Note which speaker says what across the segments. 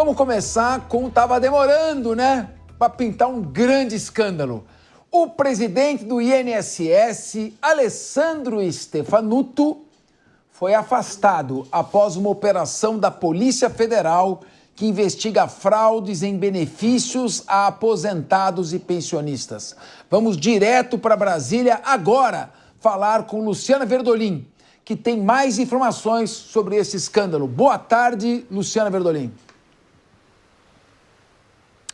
Speaker 1: Vamos começar com tava demorando, né? Para pintar um grande escândalo. O presidente do INSS, Alessandro Stefanuto, foi afastado após uma operação da Polícia Federal que investiga fraudes em benefícios a aposentados e pensionistas. Vamos direto para Brasília agora falar com Luciana Verdolim, que tem mais informações sobre esse escândalo. Boa tarde, Luciana Verdolim.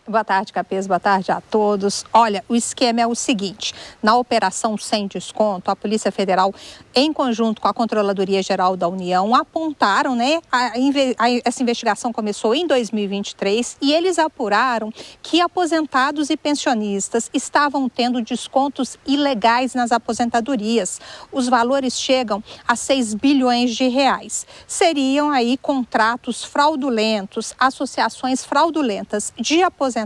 Speaker 2: Boa tarde, Capês. Boa tarde a todos. Olha, o esquema é o seguinte: na operação Sem Desconto, a Polícia Federal, em conjunto com a Controladoria Geral da União, apontaram, né? Essa investigação começou em 2023 e eles apuraram que aposentados e pensionistas estavam tendo descontos ilegais nas aposentadorias. Os valores chegam a 6 bilhões de reais. Seriam aí contratos fraudulentos, associações fraudulentas de aposentados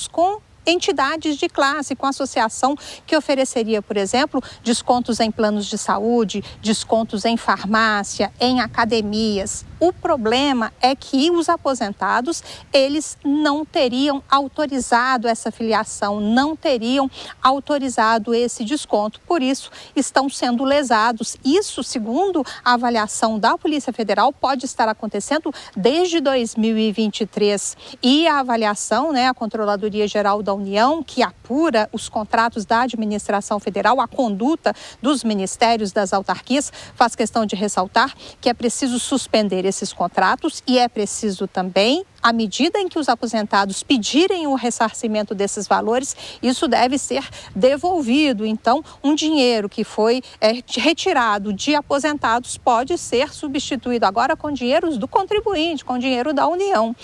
Speaker 2: com entidades de classe, com associação que ofereceria, por exemplo, descontos em planos de saúde, descontos em farmácia, em academias. O problema é que os aposentados, eles não teriam autorizado essa filiação, não teriam autorizado esse desconto. Por isso, estão sendo lesados. Isso, segundo a avaliação da Polícia Federal, pode estar acontecendo desde 2023. E a avaliação, né, a Controladoria Geral da União, que apura os contratos da administração federal, a conduta dos ministérios, das autarquias, faz questão de ressaltar que é preciso suspender esses contratos e é preciso também, à medida em que os aposentados pedirem o ressarcimento desses valores, isso deve ser devolvido. Então, um dinheiro que foi retirado de aposentados pode ser substituído agora com dinheiros do contribuinte, com dinheiro da União.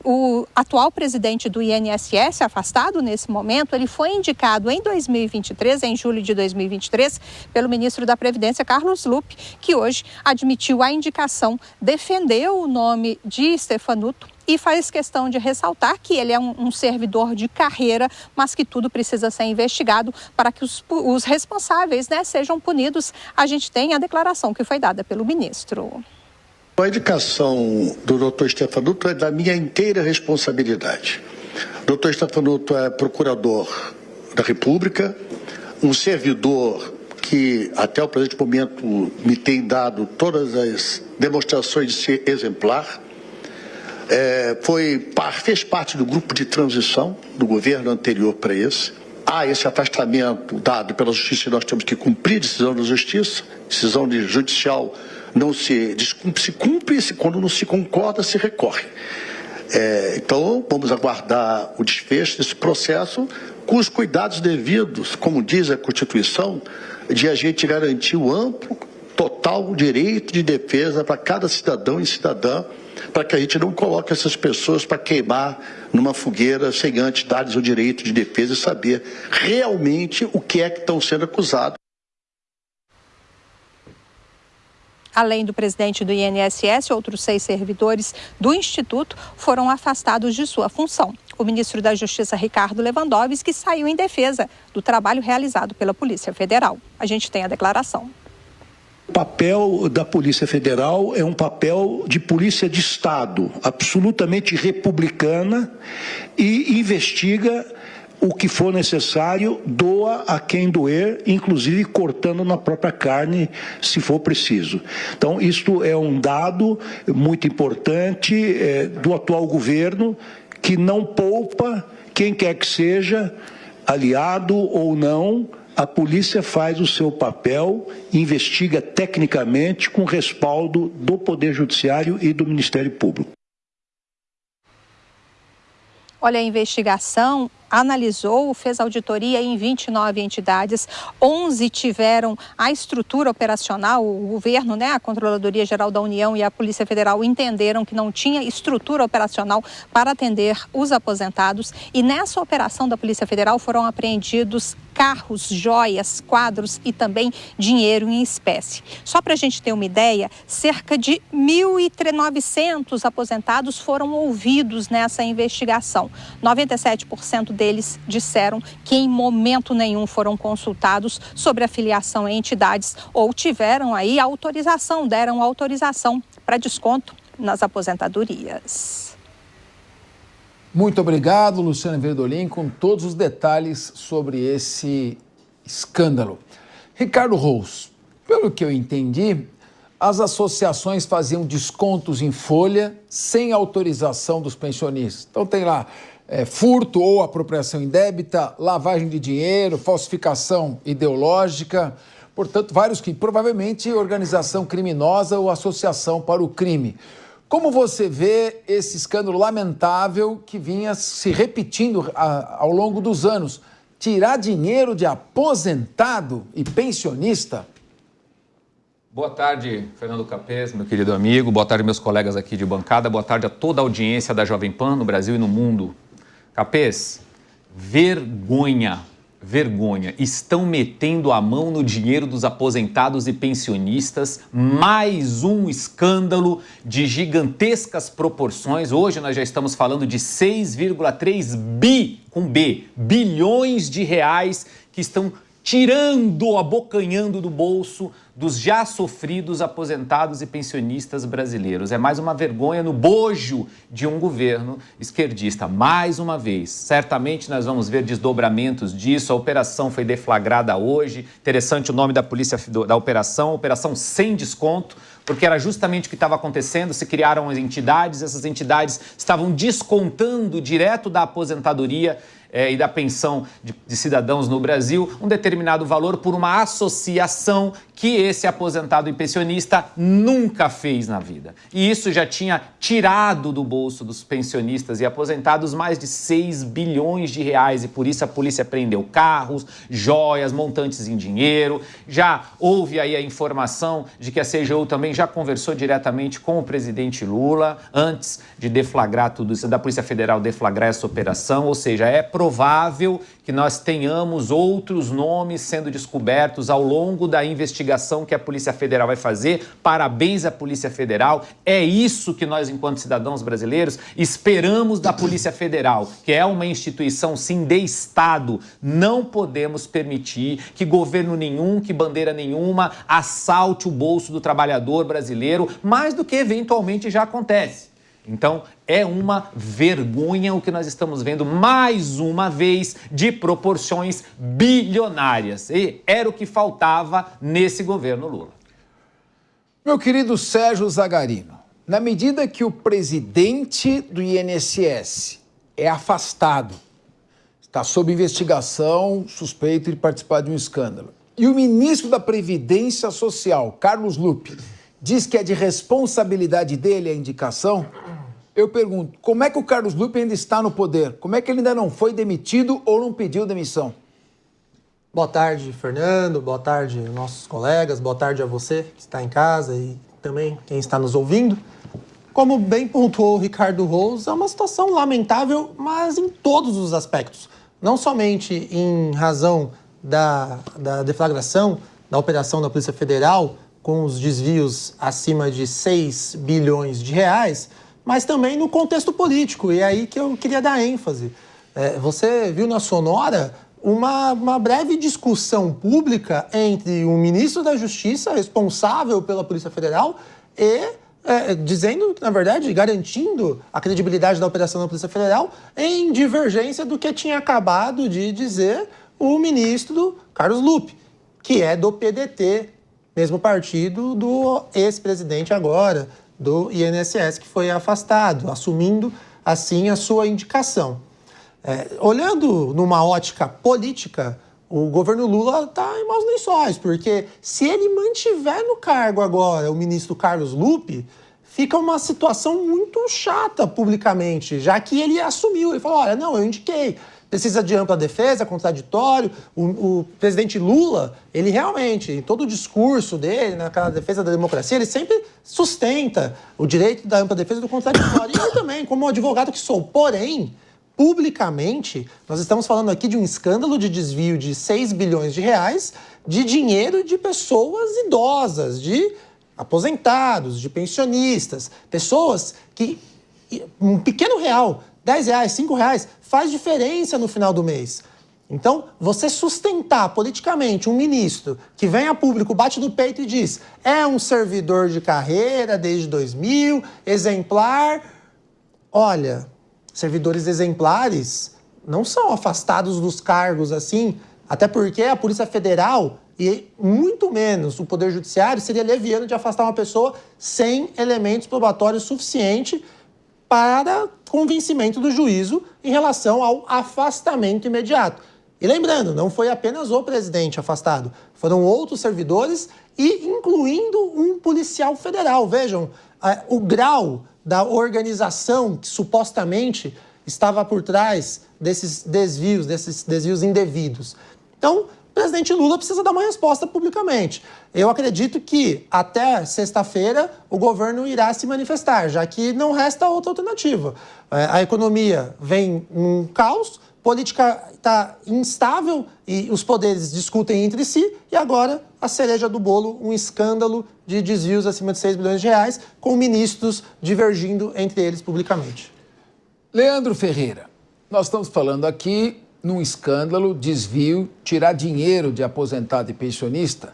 Speaker 2: O atual presidente do INSS, afastado nesse momento, ele foi indicado em 2023, em julho de 2023, pelo ministro da Previdência, Carlos Lupe, que hoje admitiu a indicação, defendeu o nome de Stefanuto e faz questão de ressaltar que ele é um servidor de carreira, mas que tudo precisa ser investigado para que os responsáveis, né, sejam punidos. A gente tem a declaração que foi dada pelo ministro.
Speaker 3: A indicação do Dr. Stefanuto é da minha inteira responsabilidade. O Dr. Stefanuto é procurador da República, um servidor que até o presente momento me tem dado todas as demonstrações de ser exemplar. Fez parte do grupo de transição do governo anterior para esse. Há esse afastamento dado pela Justiça e nós temos que cumprir a decisão da Justiça, decisão judicial. Não se descumpre, se cumpre, quando não se concorda, se recorre. Então, vamos aguardar o desfecho desse processo com os cuidados devidos, como diz a Constituição, de a gente garantir o amplo, total direito de defesa para cada cidadão e cidadã, para que a gente não coloque essas pessoas para queimar numa fogueira sem antes dar-lhes o direito de defesa e saber realmente o que é que estão sendo acusados.
Speaker 2: Além do presidente do INSS, outros 6 servidores do Instituto foram afastados de sua função. O ministro da Justiça, Ricardo Lewandowski, saiu em defesa do trabalho realizado pela Polícia Federal. A gente tem a declaração.
Speaker 4: O papel da Polícia Federal é um papel de polícia de Estado, absolutamente republicana, e investiga o que for necessário, doa a quem doer, inclusive cortando na própria carne, se for preciso. Então, isto é um dado muito importante do atual governo, que não poupa quem quer que seja, aliado ou não. A polícia faz o seu papel, investiga tecnicamente com respaldo do Poder Judiciário e do Ministério Público.
Speaker 2: Olha, a investigação analisou, fez auditoria em 29 entidades, 11 tiveram a estrutura operacional, o governo, né, a Controladoria Geral da União e a Polícia Federal entenderam que não tinha estrutura operacional para atender os aposentados e nessa operação da Polícia Federal foram apreendidos carros, joias, quadros e também dinheiro em espécie. Só para a gente ter uma ideia, cerca de 1.900 aposentados foram ouvidos nessa investigação. 97% deles disseram que em momento nenhum foram consultados sobre a filiação em entidades ou tiveram aí autorização, deram autorização para desconto nas aposentadorias.
Speaker 1: Muito obrigado, Luciano Verdolim, com todos os detalhes sobre esse escândalo. Ricardo Rous, pelo que eu entendi, as associações faziam descontos em folha sem autorização dos pensionistas. Então tem lá furto ou apropriação indébita, lavagem de dinheiro, falsificação ideológica, portanto, vários crimes, provavelmente organização criminosa ou associação para o crime. Como você vê esse escândalo lamentável que vinha se repetindo ao longo dos anos? Tirar dinheiro de aposentado e pensionista?
Speaker 5: Boa tarde, Fernando Capês, meu querido amigo. Boa tarde, meus colegas aqui de bancada. Boa tarde a toda a audiência da Jovem Pan no Brasil e no mundo. Capês, vergonha. Estão metendo a mão no dinheiro dos aposentados e pensionistas. Mais um escândalo de gigantescas proporções. Hoje nós já estamos falando de 6,3 bilhões de reais que estão abocanhando do bolso dos já sofridos aposentados e pensionistas brasileiros. É mais uma vergonha no bojo de um governo esquerdista. Mais uma vez, certamente nós vamos ver desdobramentos disso. A operação foi deflagrada hoje. Interessante o nome da polícia da operação sem desconto, porque era justamente o que estava acontecendo. Se criaram as entidades, essas entidades estavam descontando direto da aposentadoria e da pensão de cidadãos no Brasil um determinado valor por uma associação que esse aposentado e pensionista nunca fez na vida. E isso já tinha tirado do bolso dos pensionistas e aposentados mais de 6 bilhões de reais, e por isso a polícia prendeu carros, joias, montantes em dinheiro. Já houve aí a informação de que a CGU também já conversou diretamente com o presidente Lula antes de deflagrar tudo isso, da Polícia Federal deflagrar essa operação, ou seja, é provável que nós tenhamos outros nomes sendo descobertos ao longo da investigação que a Polícia Federal vai fazer. Parabéns à Polícia Federal. É isso que nós, enquanto cidadãos brasileiros, esperamos da Polícia Federal, que é uma instituição, sim, de Estado. Não podemos permitir que governo nenhum, que bandeira nenhuma assalte o bolso do trabalhador brasileiro, mais do que eventualmente já acontece. Então, é uma vergonha o que nós estamos vendo, mais uma vez, de proporções bilionárias. E era o que faltava nesse governo Lula.
Speaker 1: Meu querido Sérgio Zagarino, na medida que o presidente do INSS é afastado, está sob investigação, suspeito de participar de um escândalo, e o ministro da Previdência Social, Carlos Lupe, diz que é de responsabilidade dele a indicação, eu pergunto, como é que o Carlos Lupe ainda está no poder? Como é que ele ainda não foi demitido ou não pediu demissão?
Speaker 6: Boa tarde, Fernando. Boa tarde, nossos colegas. Boa tarde a você que está em casa e também quem está nos ouvindo. Como bem pontuou o Ricardo Rous, é uma situação lamentável, mas em todos os aspectos. Não somente em razão da deflagração da operação da Polícia Federal, com os desvios acima de 6 bilhões de reais, mas também no contexto político, e é aí que eu queria dar ênfase. Você viu na Sonora uma breve discussão pública entre o ministro da Justiça, responsável pela Polícia Federal, e dizendo, na verdade, garantindo a credibilidade da operação da Polícia Federal em divergência do que tinha acabado de dizer o ministro Carlos Lupe, que é do PDT, mesmo partido do ex-presidente agora, do INSS, que foi afastado, assumindo, assim, a sua indicação. Olhando numa ótica política, o governo Lula está em maus lençóis, porque se ele mantiver no cargo agora o ministro Carlos Lupe, fica uma situação muito chata publicamente, já que ele assumiu, ele falou, olha, não, eu indiquei. Precisa de ampla defesa, contraditório. O presidente Lula, ele realmente, em todo o discurso dele, naquela defesa da democracia, ele sempre sustenta o direito da ampla defesa do contraditório. E eu também, como advogado que sou. Porém, publicamente, nós estamos falando aqui de um escândalo de desvio de 6 bilhões de reais de dinheiro de pessoas idosas, de aposentados, de pensionistas, pessoas que um pequeno real, 10 reais, 5 reais, faz diferença no final do mês. Então, você sustentar politicamente um ministro que vem a público, bate no peito e diz é um servidor de carreira desde 2000, exemplar. Olha, servidores exemplares não são afastados dos cargos assim, até porque a Polícia Federal e muito menos o Poder Judiciário seria leviano de afastar uma pessoa sem elementos probatórios suficientes para convencimento do juízo em relação ao afastamento imediato. E lembrando, não foi apenas o presidente afastado, foram outros servidores e incluindo um policial federal. Vejam, o grau da organização que supostamente estava por trás desses desvios indevidos. Então, o presidente Lula precisa dar uma resposta publicamente. Eu acredito que até sexta-feira o governo irá se manifestar, já que não resta outra alternativa. A economia vem num caos, política está instável e os poderes discutem entre si, e agora a cereja do bolo, um escândalo de desvios acima de 6 bilhões de reais, com ministros divergindo entre eles publicamente.
Speaker 1: Leandro Ferreira, nós estamos falando aqui num escândalo, desvio, tirar dinheiro de aposentado e pensionista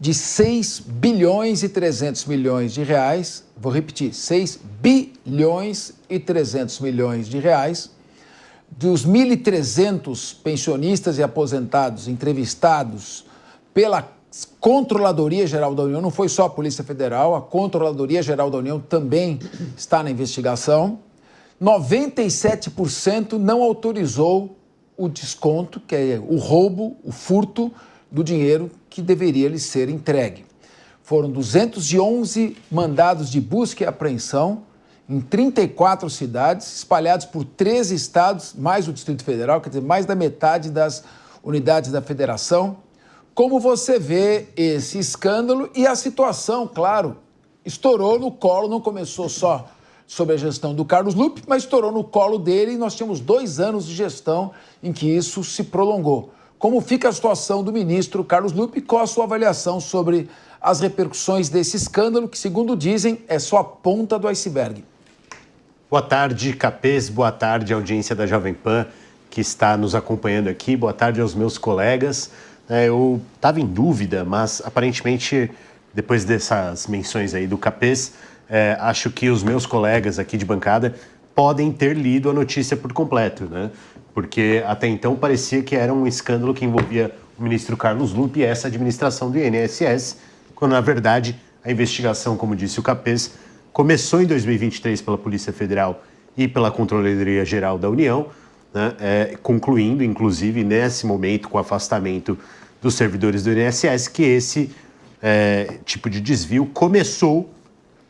Speaker 1: de 6 bilhões e 300 milhões de reais, vou repetir, 6 bilhões e 300 milhões de reais, dos 1.300 pensionistas e aposentados entrevistados pela Controladoria Geral da União, não foi só a Polícia Federal, a Controladoria Geral da União também está na investigação, 97% não autorizou o desconto, que é o roubo, o furto do dinheiro que deveria lhe ser entregue. Foram 211 mandados de busca e apreensão em 34 cidades, espalhados por 13 estados, mais o Distrito Federal, quer dizer, mais da metade das unidades da federação. Como você vê esse escândalo e a situação, claro, estourou no colo, não começou só sobre a gestão do Carlos Lupe, mas estourou no colo dele e nós tínhamos 2 anos de gestão em que isso se prolongou. Como fica a situação do ministro Carlos Lupe? Qual a sua avaliação sobre as repercussões desse escândalo, que, segundo dizem, é só a ponta do iceberg?
Speaker 7: Boa tarde, Capês. Boa tarde, audiência da Jovem Pan, que está nos acompanhando aqui. Boa tarde aos meus colegas. Eu estava em dúvida, mas aparentemente, depois dessas menções aí do Capês, acho que os meus colegas aqui de bancada podem ter lido a notícia por completo, né? Porque até então parecia que era um escândalo que envolvia o ministro Carlos Lupe e essa administração do INSS, quando, na verdade, a investigação, como disse o Capês, começou em 2023 pela Polícia Federal e pela Controladoria Geral da União, né? Concluindo, inclusive, nesse momento, com o afastamento dos servidores do INSS, que esse tipo de desvio começou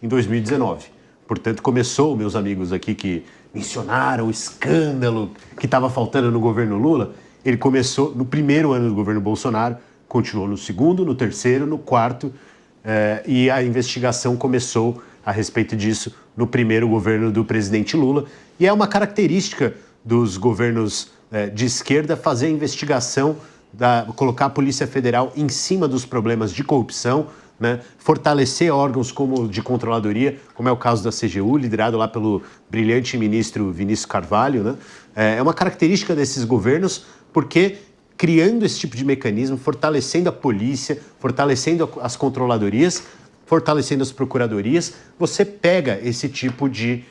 Speaker 7: em 2019. Portanto, começou, meus amigos aqui que mencionaram o escândalo que estava faltando no governo Lula, ele começou no primeiro ano do governo Bolsonaro, continuou no segundo, no terceiro, no quarto, e a investigação começou a respeito disso no primeiro governo do presidente Lula. E é uma característica dos governos de esquerda fazer a investigação, colocar a Polícia Federal em cima dos problemas de corrupção, né? Fortalecer órgãos como de controladoria, como é o caso da CGU, liderado lá pelo brilhante ministro Vinícius Carvalho, né? É uma característica desses governos, porque criando esse tipo de mecanismo, fortalecendo a polícia, fortalecendo as controladorias, fortalecendo as procuradorias, você pega esse tipo de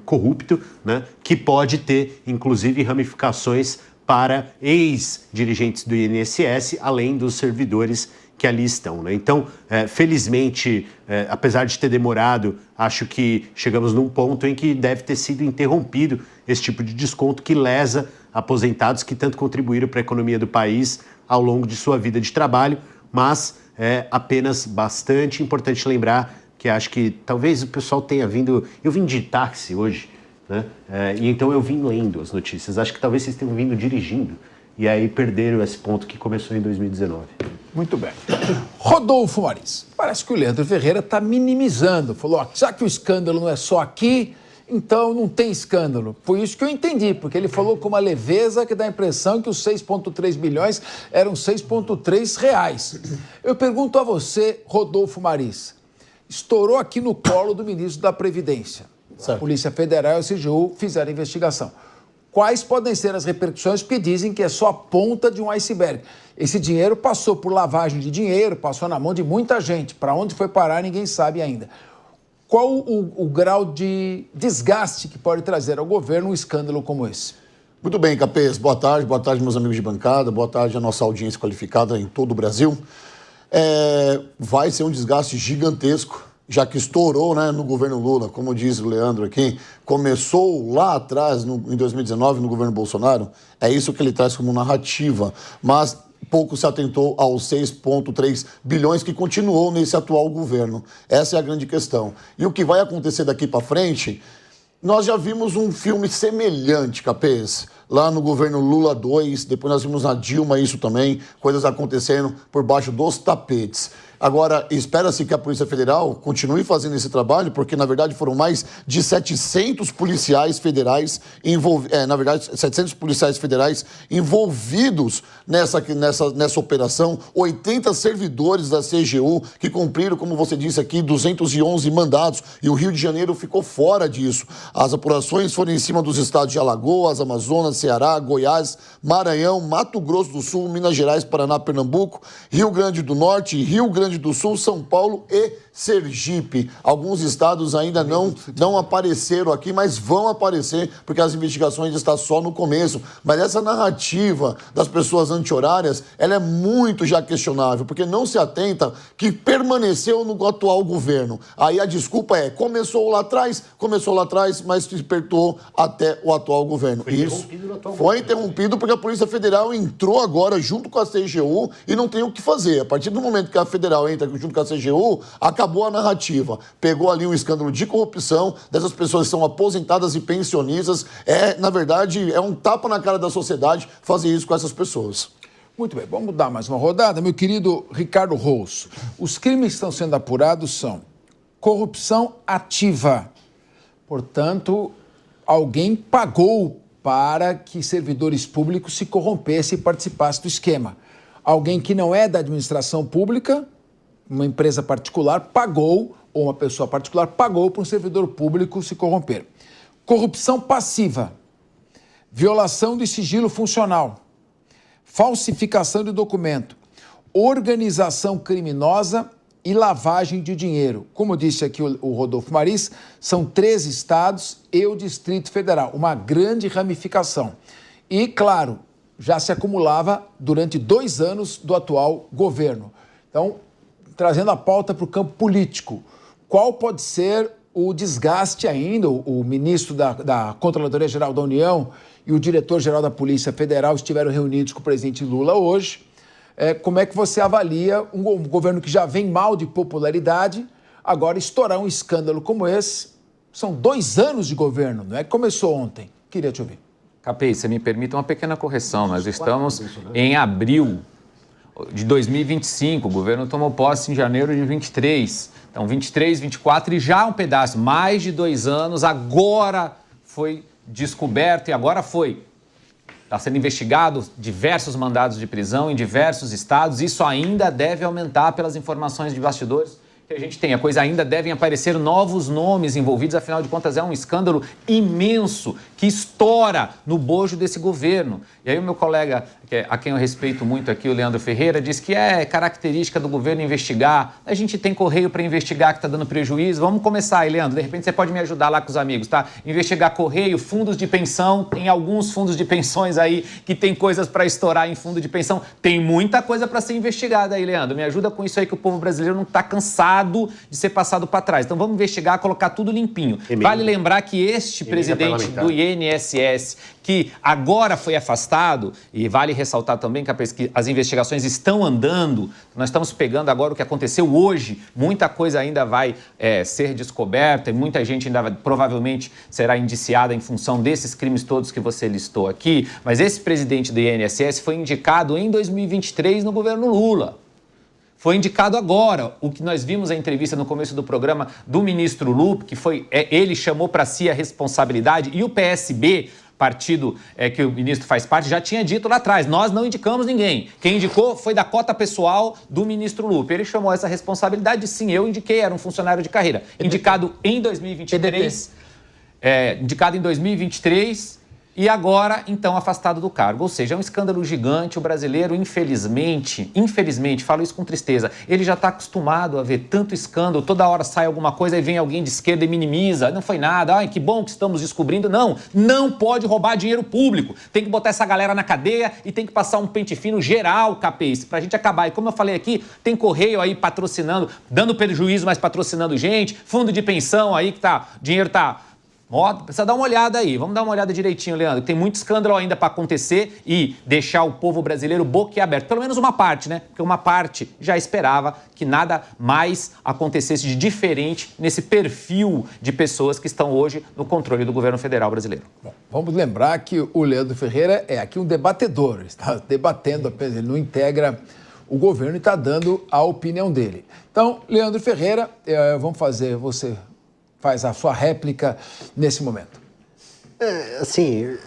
Speaker 7: corrupto, né? Que pode ter, inclusive, ramificações para ex-dirigentes do INSS, além dos servidores que ali estão, né? Então, felizmente, apesar de ter demorado, acho que chegamos num ponto em que deve ter sido interrompido esse tipo de desconto que lesa aposentados que tanto contribuíram para a economia do país ao longo de sua vida de trabalho, mas é apenas bastante importante lembrar que acho que talvez o pessoal tenha vindo... Eu vim de táxi hoje, né? E então eu vim lendo as notícias. Acho que talvez vocês tenham vindo dirigindo e aí perderam esse ponto que começou em 2019.
Speaker 1: Muito bem. Rodolfo Maris, parece que o Leandro Ferreira está minimizando. Falou, ó, já que o escândalo não é só aqui, então não tem escândalo. Foi isso que eu entendi, porque ele falou com uma leveza que dá a impressão que os 6,3 bilhões eram 6,3 reais. Eu pergunto a você, Rodolfo Maris, estourou aqui no colo do ministro da Previdência. Certo. A Polícia Federal e a CGU fizeram a investigação. Quais podem ser as repercussões? Porque dizem que é só a ponta de um iceberg. Esse dinheiro passou por lavagem de dinheiro, passou na mão de muita gente. Para onde foi parar, ninguém sabe ainda. Qual o grau de desgaste que pode trazer ao governo um escândalo como esse?
Speaker 3: Muito bem, Capês. Boa tarde, meus amigos de bancada, boa tarde à nossa audiência qualificada em todo o Brasil. Vai ser um desgaste gigantesco, já que estourou, né, no governo Lula, como diz o Leandro aqui, começou lá atrás, em 2019, no governo Bolsonaro, é isso que ele traz como narrativa, mas pouco se atentou aos 6,3 bilhões que continuou nesse atual governo. Essa é a grande questão. E o que vai acontecer daqui para frente, nós já vimos um filme semelhante, Capês, lá no governo Lula 2, depois nós vimos na Dilma isso também, coisas acontecendo por baixo dos tapetes. Agora, espera-se que a Polícia Federal continue fazendo esse trabalho, porque, na verdade, foram mais de 700 policiais federais, 700 policiais federais envolvidos nessa operação, 80 servidores da CGU que cumpriram, como você disse aqui, 211 mandados, e o Rio de Janeiro ficou fora disso. As apurações foram em cima dos estados de Alagoas, Amazonas, Ceará, Goiás, Maranhão, Mato Grosso do Sul, Minas Gerais, Paraná, Pernambuco, Rio Grande do Norte, Rio Grande do Sul, São Paulo e Sergipe. Alguns estados ainda não apareceram aqui, mas vão aparecer, porque as investigações estão só no começo. Mas essa narrativa das pessoas anti-horárias, ela é muito já questionável, porque não se atenta que permaneceu no atual governo. Aí a desculpa é, começou lá atrás, mas se despertou até o atual governo. Foi interrompido porque a Polícia Federal entrou agora junto com a CGU e não tem o que fazer. A partir do momento que a Federal entra junto com a CGU, acabou a narrativa. Pegou ali um escândalo de corrupção dessas pessoas que são aposentadas e pensionistas. Na verdade, é um tapa na cara da sociedade fazer isso com essas pessoas.
Speaker 1: Muito bem, vamos dar mais uma rodada. Meu querido Ricardo Rosso, os crimes que estão sendo apurados são corrupção ativa. Portanto, alguém pagou para que servidores públicos se corrompessem e participassem do esquema. Alguém que não é da administração pública, uma empresa particular, pagou, ou uma pessoa particular, pagou para um servidor público se corromper. Corrupção passiva, violação de sigilo funcional, falsificação de documento, organização criminosa e lavagem de dinheiro. Como disse aqui o Rodolfo Maris, são 13 estados e o Distrito Federal, uma grande ramificação. E, claro, já se acumulava durante 2 anos do atual governo. Então, trazendo a pauta para o campo político, qual pode ser o desgaste ainda? O ministro da Controladoria-Geral da União e o diretor-geral da Polícia Federal estiveram reunidos com o presidente Lula hoje. Como é que você avalia um governo que já vem mal de popularidade, agora estourar um escândalo como esse? São 2 anos de governo, não é que começou ontem. Queria te ouvir.
Speaker 5: Capês, você me permite uma pequena correção. Nós estamos em abril de 2025, o governo tomou posse em janeiro de 23. Então, 23, 24 e já um pedaço, mais de 2 anos, agora foi descoberto e agora está sendo investigado diversos mandados de prisão em diversos estados. Isso ainda deve aumentar pelas informações de bastidores que a gente tem. A coisa ainda devem aparecer novos nomes envolvidos, afinal de contas é um escândalo imenso que estoura no bojo desse governo. E aí o meu colega, a quem eu respeito muito aqui, o Leandro Ferreira, diz que é característica do governo investigar. A gente tem correio para investigar que está dando prejuízo. Vamos começar aí, Leandro. De repente você pode me ajudar lá com os amigos, tá? Investigar correio, fundos de pensão. Tem alguns fundos de pensões aí que tem coisas para estourar em fundo de pensão. Tem muita coisa para ser investigada aí, Leandro. Me ajuda com isso aí que o povo brasileiro não está cansado de ser passado para trás. Então vamos investigar, colocar tudo limpinho. Vale lembrar que este presidente do INSS, que agora foi afastado, e vale ressaltar também que as investigações estão andando, nós estamos pegando agora o que aconteceu hoje, muita coisa ainda vai ser descoberta e muita gente ainda provavelmente será indiciada em função desses crimes todos que você listou aqui, mas esse presidente do INSS foi indicado em 2023 no governo Lula. Foi indicado agora. O que nós vimos a entrevista no começo do programa do ministro Lupe, que ele chamou para si a responsabilidade, e o PSB, partido que o ministro faz parte, já tinha dito lá atrás, nós não indicamos ninguém. Quem indicou foi da cota pessoal do ministro Lupe. Ele chamou essa responsabilidade, sim, eu indiquei, era um funcionário de carreira. Indicado em 2023, E agora, então, afastado do cargo. Ou seja, é um escândalo gigante. O brasileiro, infelizmente, falo isso com tristeza, ele já está acostumado a ver tanto escândalo, toda hora sai alguma coisa e vem alguém de esquerda e minimiza. Não foi nada, ai, que bom que estamos descobrindo. Não pode roubar dinheiro público. Tem que botar essa galera na cadeia e tem que passar um pente fino geral, capês, pra gente acabar. E como eu falei aqui, tem Correio aí patrocinando, dando prejuízo, mas patrocinando gente, fundo de pensão aí que dinheiro tá... Precisa dar uma olhada aí, vamos dar uma olhada direitinho, Leandro. Tem muito escândalo ainda para acontecer e deixar o povo brasileiro boquiaberto. Pelo menos uma parte, né? Porque uma parte já esperava que nada mais acontecesse de diferente nesse perfil de pessoas que estão hoje no controle do governo federal brasileiro.
Speaker 1: Bom, vamos lembrar que o Leandro Ferreira é aqui um debatedor, ele está debatendo apenas, ele não integra o governo e está dando a opinião dele. Então, Leandro Ferreira, vamos fazer, você faz a sua réplica nesse momento.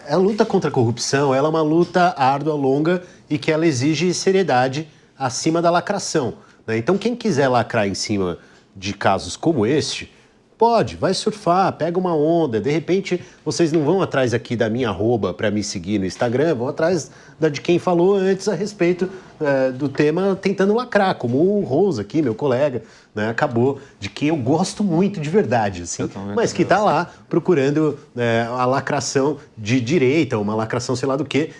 Speaker 7: A luta contra a corrupção, ela é uma luta árdua, longa e que ela exige seriedade acima da lacração, né? Então, quem quiser lacrar em cima de casos como este, vai surfar, pega uma onda. De repente, vocês não vão atrás aqui da minha arroba para me seguir no Instagram, vão atrás da de quem falou antes a respeito do tema tentando lacrar, como o Rose aqui, meu colega, né, acabou, de quem eu gosto muito de verdade, assim, mas que está lá procurando a lacração de direita, uma lacração sei lá do que,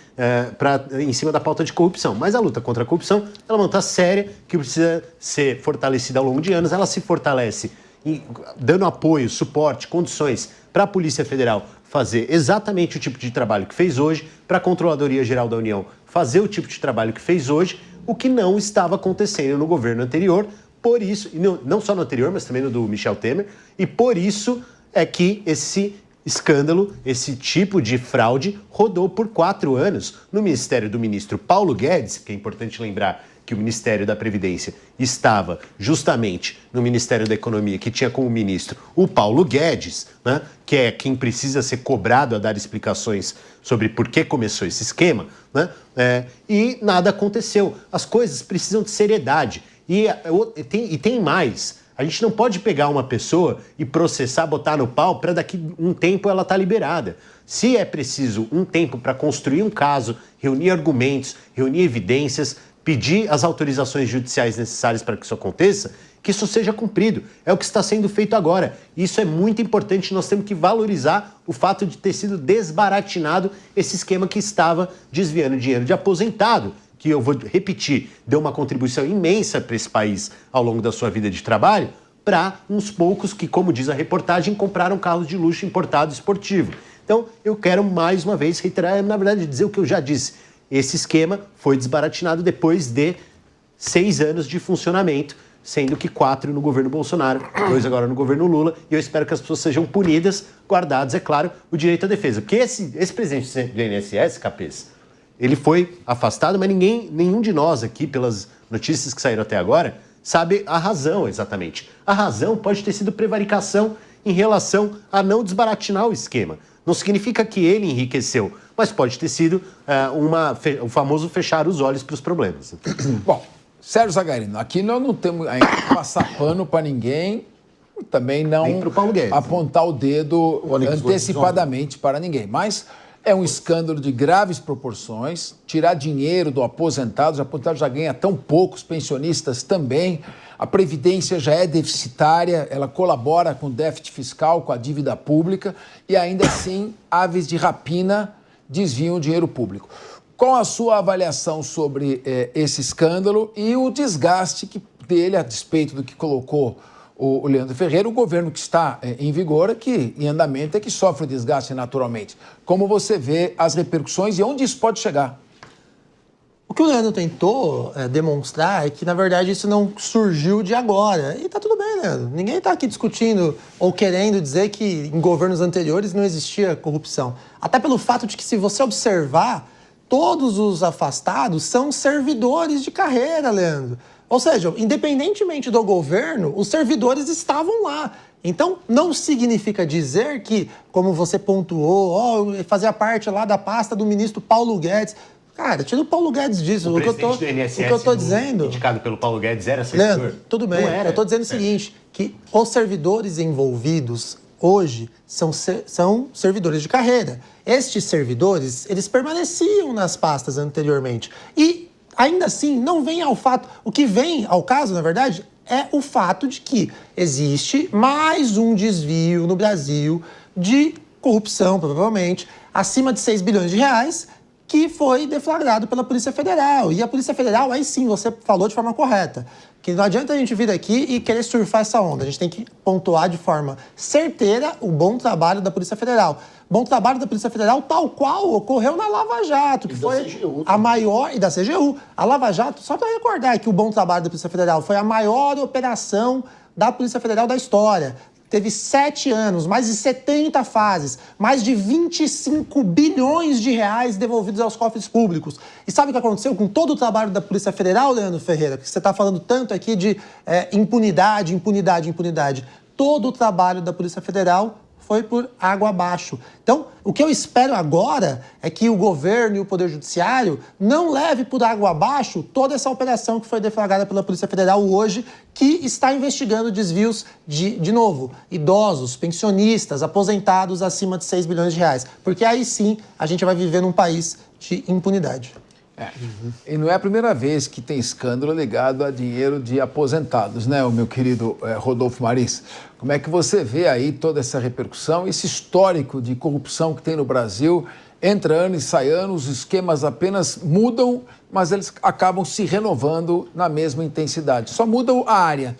Speaker 7: em cima da pauta de corrupção. Mas a luta contra a corrupção é uma luta séria que precisa ser fortalecida ao longo de anos. Ela se fortalece dando apoio, suporte, condições para a Polícia Federal fazer exatamente o tipo de trabalho que fez hoje, para a Controladoria Geral da União fazer o tipo de trabalho que fez hoje, o que não estava acontecendo no governo anterior. Por isso, e não só no anterior, mas também no do Michel Temer, e por isso é que esse escândalo, esse tipo de fraude rodou por 4 anos no ministério do ministro Paulo Guedes, que é importante lembrar que o Ministério da Previdência estava justamente no Ministério da Economia, que tinha como ministro o Paulo Guedes, né, que é quem precisa ser cobrado a dar explicações sobre por que começou esse esquema, né, e nada aconteceu. As coisas precisam de seriedade. E tem mais. A gente não pode pegar uma pessoa e processar, botar no pau, para daqui um tempo ela estar liberada. Se é preciso um tempo para construir um caso, reunir argumentos, reunir evidências, pedir as autorizações judiciais necessárias para que isso aconteça, que isso seja cumprido. É o que está sendo feito agora. Isso é muito importante, nós temos que valorizar o fato de ter sido desbaratinado esse esquema que estava desviando dinheiro de aposentado, que eu vou repetir, deu uma contribuição imensa para esse país ao longo da sua vida de trabalho, para uns poucos que, como diz a reportagem, compraram carros de luxo importado esportivo. Então, eu quero mais uma vez reiterar, na verdade, dizer o que eu já disse. Esse esquema foi desbaratinado depois de 6 anos de funcionamento, sendo que 4 no governo Bolsonaro, 2 agora no governo Lula, e eu espero que as pessoas sejam punidas, guardados, é claro, o direito à defesa. Porque esse presidente do INSS, Capês, ele foi afastado, mas nenhum de nós aqui, pelas notícias que saíram até agora, sabe a razão exatamente. A razão pode ter sido prevaricação em relação a não desbaratinar o esquema. Não significa que ele enriqueceu, mas pode ter sido o famoso fechar os olhos para os problemas.
Speaker 1: Bom, Sérgio Zagarino, aqui nós não temos ainda que passar pano para ninguém, também não apontar o dedo antecipadamente para ninguém. Mas é um escândalo de graves proporções, tirar dinheiro do aposentado, o aposentado já ganha tão pouco, os pensionistas também, a Previdência já é deficitária, ela colabora com o déficit fiscal, com a dívida pública, e ainda assim, aves de rapina desviam o dinheiro público. Qual a sua avaliação sobre esse escândalo e o desgaste dele, a despeito do que colocou o Leandro Ferreira, o governo que está em vigor, em andamento, é que sofre o desgaste naturalmente. Como você vê as repercussões e onde isso pode chegar?
Speaker 6: O que o Leandro tentou demonstrar é que, na verdade, isso não surgiu de agora. E tá tudo bem, Leandro. Ninguém tá aqui discutindo ou querendo dizer que em governos anteriores não existia corrupção. Até pelo fato de que, se você observar, todos os afastados são servidores de carreira, Leandro. Ou seja, independentemente do governo, os servidores estavam lá. Então, não significa dizer que, como você pontuou, fazia parte lá da pasta do ministro Paulo Guedes. Cara, tira o Paulo Guedes disso.
Speaker 7: O presidente do INSS,
Speaker 6: o que eu tô dizendo,
Speaker 7: indicado pelo Paulo Guedes, era servidor?
Speaker 6: Leandro, tudo bem. Eu estou dizendo o seguinte, que os servidores envolvidos hoje são servidores de carreira. Estes servidores, eles permaneciam nas pastas anteriormente. E, ainda assim, não vem ao fato... O que vem ao caso, na verdade, é o fato de que existe mais um desvio no Brasil de corrupção, provavelmente, acima de 6 bilhões de reais, que foi deflagrado pela Polícia Federal. E a Polícia Federal, aí sim, você falou de forma correta, que não adianta a gente vir aqui e querer surfar essa onda. A gente tem que pontuar de forma certeira o bom trabalho da Polícia Federal. Bom trabalho da Polícia Federal, tal qual ocorreu na Lava Jato, que foi a maior... E da CGU. A Lava Jato, só para recordar que o bom trabalho da Polícia Federal foi a maior operação da Polícia Federal da história. Teve 7 anos, mais de 70 fases, mais de 25 bilhões de reais devolvidos aos cofres públicos. E sabe o que aconteceu com todo o trabalho da Polícia Federal, Leandro Ferreira? Que você está falando tanto aqui de impunidade, impunidade, impunidade. Todo o trabalho da Polícia Federal foi por água abaixo. Então, o que eu espero agora é que o governo e o Poder Judiciário não leve por água abaixo toda essa operação que foi deflagrada pela Polícia Federal hoje, que está investigando desvios de novo, idosos, pensionistas, aposentados acima de 6 bilhões de reais. Porque aí sim a gente vai viver num país de impunidade.
Speaker 1: E não é a primeira vez que tem escândalo ligado a dinheiro de aposentados, né, o meu querido Rodolfo Marins? Como é que você vê aí toda essa repercussão, esse histórico de corrupção que tem no Brasil? Entra ano e sai ano, os esquemas apenas mudam, mas eles acabam se renovando na mesma intensidade. Só muda a área.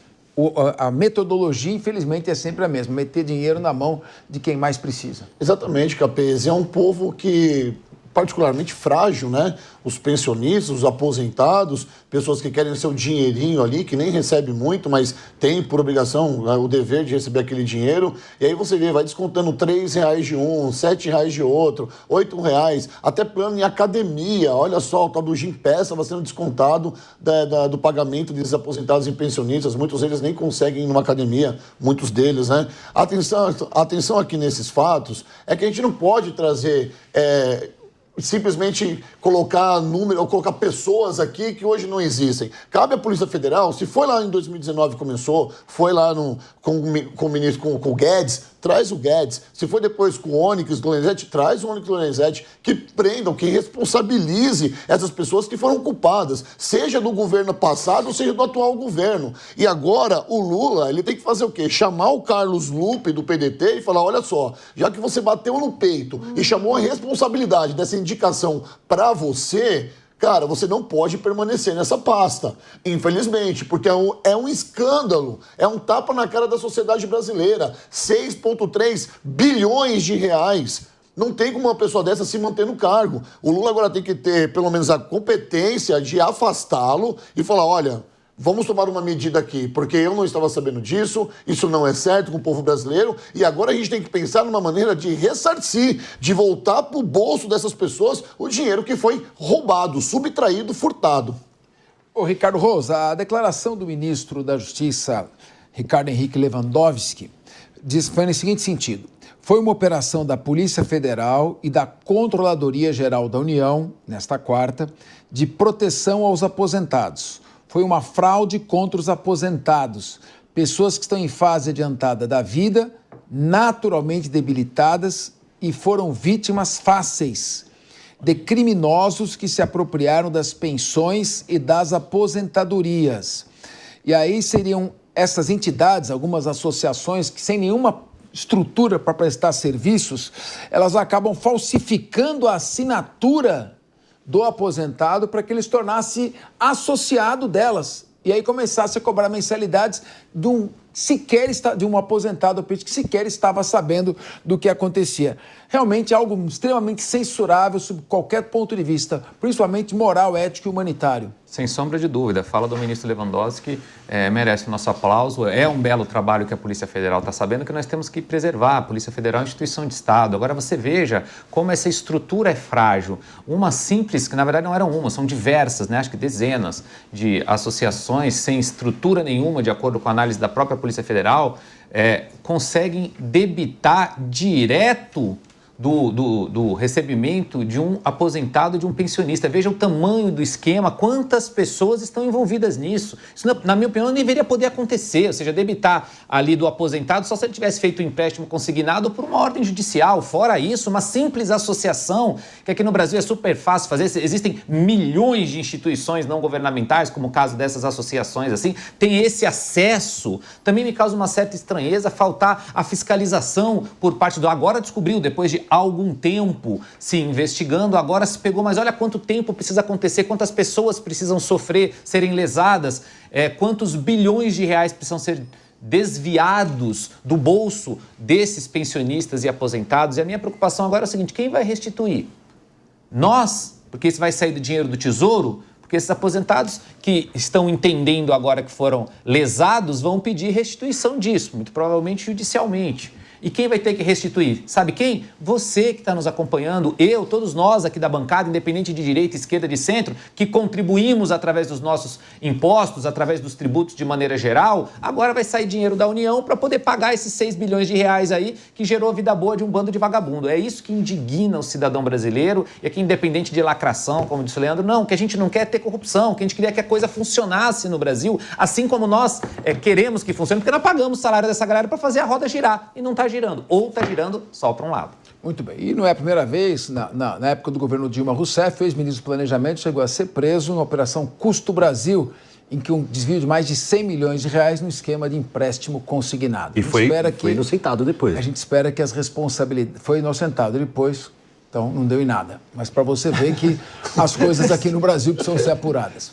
Speaker 1: A metodologia, infelizmente, é sempre a mesma. Meter dinheiro na mão de quem mais precisa.
Speaker 8: Exatamente, Capês. É um povo que... particularmente frágil, né? Os pensionistas, os aposentados, pessoas que querem seu dinheirinho ali, que nem recebe muito, mas tem por obrigação o dever de receber aquele dinheiro. E aí você vê, vai descontando R$3 de um, R$7 de outro, R$8, até plano em academia. Olha só, o tal do Gympass estava sendo descontado do pagamento desses aposentados e pensionistas. Muitos deles nem conseguem ir numa academia, muitos deles, né? Atenção aqui nesses fatos, é que a gente não pode trazer... simplesmente colocar número ou colocar pessoas aqui que hoje não existem. Cabe à Polícia Federal, se foi lá em 2019 começou, foi lá com o ministro, com o Guedes, traz o Guedes. Se foi depois com o Onyx Lorenzetti, traz o Onyx Lorenzetti, que prendam, que responsabilize essas pessoas que foram culpadas, seja do governo passado, seja do atual governo. E agora o Lula, ele tem que fazer o quê? Chamar o Carlos Lupe do PDT e falar, olha só, já que você bateu no peito e chamou a responsabilidade dessa indicação para você, cara, você não pode permanecer nessa pasta, infelizmente, porque é um escândalo, é um tapa na cara da sociedade brasileira. 6,3 bilhões de reais. Não tem como uma pessoa dessa se manter no cargo. O Lula agora tem que ter, pelo menos, a competência de afastá-lo e falar, olha... vamos tomar uma medida aqui, porque eu não estava sabendo disso, isso não é certo com o povo brasileiro, e agora a gente tem que pensar numa maneira de ressarcir, de voltar para o bolso dessas pessoas o dinheiro que foi roubado, subtraído, furtado.
Speaker 1: Ô, Ricardo Rosa, a declaração do ministro da Justiça, Ricardo Henrique Lewandowski, foi no seguinte sentido: foi uma operação da Polícia Federal e da Controladoria Geral da União, nesta quarta, de proteção aos aposentados. Foi uma fraude contra os aposentados, pessoas que estão em fase adiantada da vida, naturalmente debilitadas e foram vítimas fáceis de criminosos que se apropriaram das pensões e das aposentadorias. E aí seriam essas entidades, algumas associações que sem nenhuma estrutura para prestar serviços, elas acabam falsificando a assinatura do aposentado para que ele se tornasse associado delas e aí começasse a cobrar mensalidades de um aposentado que sequer estava sabendo do que acontecia. Realmente algo extremamente censurável sob qualquer ponto de vista, principalmente moral, ético e humanitário.
Speaker 5: Sem sombra de dúvida. A fala do ministro Lewandowski merece o nosso aplauso. É um belo trabalho que a Polícia Federal está sabendo, que nós temos que preservar. A Polícia Federal é uma instituição de Estado. Agora você veja como essa estrutura é frágil. Uma simples, que na verdade não eram uma, são diversas, né? Acho que dezenas de associações sem estrutura nenhuma, de acordo com a análise da própria Polícia Federal, conseguem debitar direto do recebimento de um aposentado, de um pensionista. Veja o tamanho do esquema, quantas pessoas estão envolvidas nisso. Isso, na minha opinião, não deveria poder acontecer, ou seja, debitar ali do aposentado só se ele tivesse feito um empréstimo consignado por uma ordem judicial. Fora isso, uma simples associação, que aqui no Brasil é super fácil fazer. Existem milhões de instituições não governamentais, como o caso dessas associações, assim, tem esse acesso. Também me causa uma certa estranheza faltar a fiscalização por parte do... Agora descobriu, depois de algum tempo se investigando, agora se pegou, mas olha quanto tempo precisa acontecer, quantas pessoas precisam sofrer, serem lesadas, quantos bilhões de reais precisam ser desviados do bolso desses pensionistas e aposentados. E a minha preocupação agora é o seguinte: quem vai restituir? Nós, porque isso vai sair do dinheiro do Tesouro, porque esses aposentados que estão entendendo agora que foram lesados vão pedir restituição disso, muito provavelmente judicialmente. E quem vai ter que restituir? Sabe quem? Você que está nos acompanhando, eu, todos nós aqui da bancada, independente de direita, esquerda, de centro, que contribuímos através dos nossos impostos, através dos tributos de maneira geral, agora vai sair dinheiro da União para poder pagar esses 6 bilhões de reais aí que gerou a vida boa de um bando de vagabundo. É isso que indigna o cidadão brasileiro e aqui, independente de lacração, como disse o Leandro, não, que a gente não quer ter corrupção, que a gente queria que a coisa funcionasse no Brasil, assim como nós queremos que funcione, porque nós pagamos o salário dessa galera para fazer a roda girar e não está girando, ou está girando só para um lado.
Speaker 1: Muito bem. E não é a primeira vez, na época do governo Dilma Rousseff, ex-ministro do Planejamento chegou a ser preso na Operação Custo Brasil, em que um desvio de mais de 100 milhões de reais no esquema de empréstimo consignado.
Speaker 7: E foi inocentado depois.
Speaker 1: A gente espera que as responsabilidades... Foi inocentado depois, então não deu em nada. Mas para você ver que as coisas aqui no Brasil precisam ser apuradas.